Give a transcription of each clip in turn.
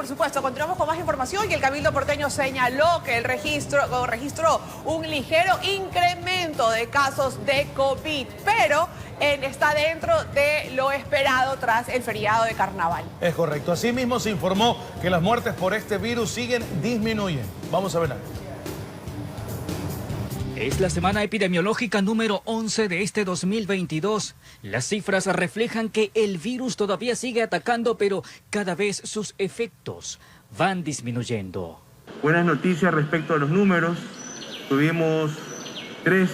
supuesto, continuamos con más información y el Cabildo porteño señaló que registró un ligero incremento de casos de COVID, pero está dentro de lo esperado tras el feriado de carnaval. Es correcto. Asimismo se informó que las muertes por este virus siguen disminuyendo. Vamos a ver. Es la semana epidemiológica número 11 de este 2022. Las cifras reflejan que el virus todavía sigue atacando, pero cada vez sus efectos van disminuyendo. Buenas noticias respecto a los números. Tuvimos 3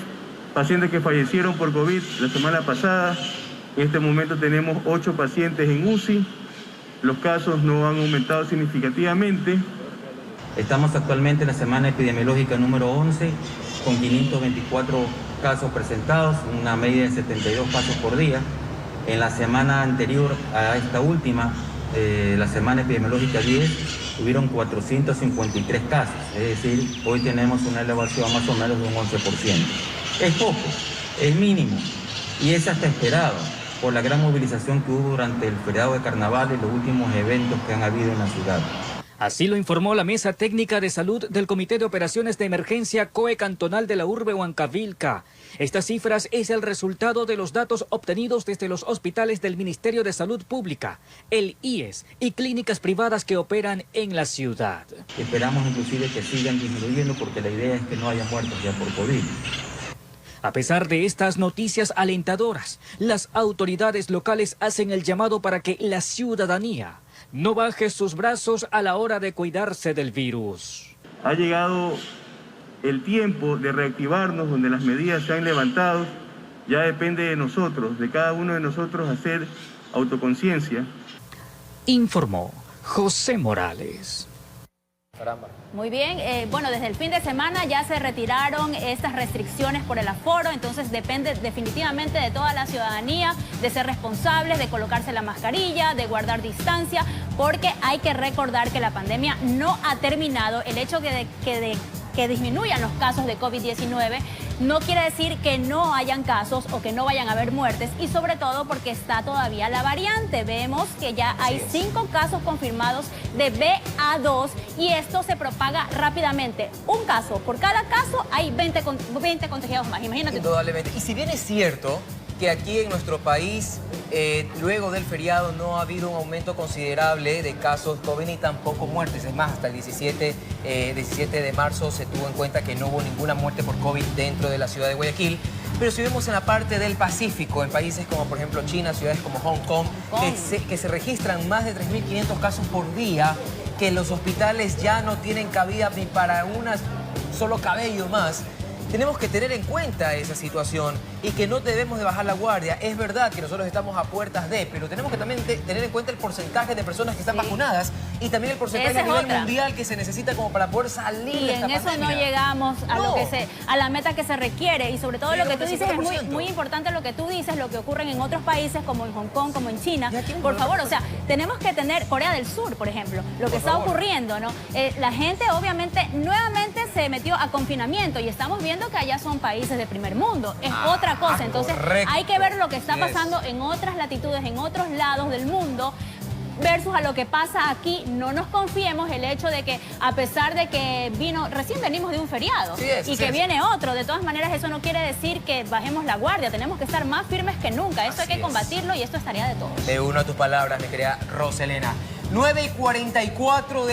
pacientes que fallecieron por COVID la semana pasada. En este momento tenemos 8 pacientes en UCI. Los casos no han aumentado significativamente. Estamos actualmente en la semana epidemiológica número 11, con 524 casos presentados, una media de 72 casos por día. En la semana anterior a esta última, la semana epidemiológica 10, tuvieron 453 casos, es decir, hoy tenemos una elevación más o menos de un 11%. Es poco, es mínimo y es hasta esperado por la gran movilización que hubo durante el feriado de carnaval y los últimos eventos que han habido en la ciudad. Así lo informó la Mesa Técnica de Salud del Comité de Operaciones de Emergencia COE Cantonal de la Urbe Huancavilca. Estas cifras es el resultado de los datos obtenidos desde los hospitales del Ministerio de Salud Pública, el IES y clínicas privadas que operan en la ciudad. Esperamos inclusive que sigan disminuyendo porque la idea es que no haya muertos ya por COVID. A pesar de estas noticias alentadoras, las autoridades locales hacen el llamado para que la ciudadanía no baje sus brazos a la hora de cuidarse del virus. Ha llegado el tiempo de reactivarnos, donde las medidas se han levantado. Ya depende de nosotros, de cada uno de nosotros, hacer autoconciencia. Informó José Morales. Muy bien, bueno, desde el fin de semana ya se retiraron estas restricciones por el aforo, entonces depende definitivamente de toda la ciudadanía, de ser responsables, de colocarse la mascarilla, de guardar distancia, porque hay que recordar que la pandemia no ha terminado. El hecho que disminuyan los casos de COVID-19 no quiere decir que no hayan casos o que no vayan a haber muertes, y sobre todo porque está todavía la variante. Vemos que ya hay 5 casos confirmados de BA2 y esto se propaga rápidamente. Un caso, por cada caso hay 20 contagiados más, imagínate. Indudablemente. Y si bien es cierto que aquí en nuestro país, luego del feriado, no ha habido un aumento considerable de casos COVID ni tampoco muertes. Es más, hasta el 17 de marzo se tuvo en cuenta que no hubo ninguna muerte por COVID dentro de la ciudad de Guayaquil. Pero si vemos en la parte del Pacífico, en países como por ejemplo China, ciudades como Hong Kong, que se registran más de 3.500 casos por día, que los hospitales ya no tienen cabida ni para un solo cabello más. Tenemos que tener en cuenta esa situación y que no debemos de bajar la guardia. Es verdad que nosotros estamos a puertas de, pero tenemos que también tener en cuenta el porcentaje de personas que están vacunadas y también el porcentaje a nivel mundial que se necesita como para poder salir de esta pandemia. Y en eso no llegamos a la meta que se requiere, y sobre todo lo que tú dices es muy importante, lo que tú dices, lo que ocurre en otros países como en Hong Kong, como en China. Por favor, o sea, tenemos que tener Corea del Sur, por ejemplo, lo que está ocurriendo, ¿no? La gente obviamente nuevamente se metió a confinamiento y estamos viendo que allá son países de primer mundo, es otra cosa. Entonces hay que ver lo que está pasando en otras latitudes, en otros lados del mundo, versus a lo que pasa aquí. No nos confiemos el hecho de que a pesar de que recién venimos de un feriado y que viene otro, de todas maneras eso no quiere decir que bajemos la guardia. Tenemos que estar más firmes que nunca. Esto hay que combatirlo y esto es tarea de todos. Me uno a tus palabras, mi querida Roselena. 9:44 de la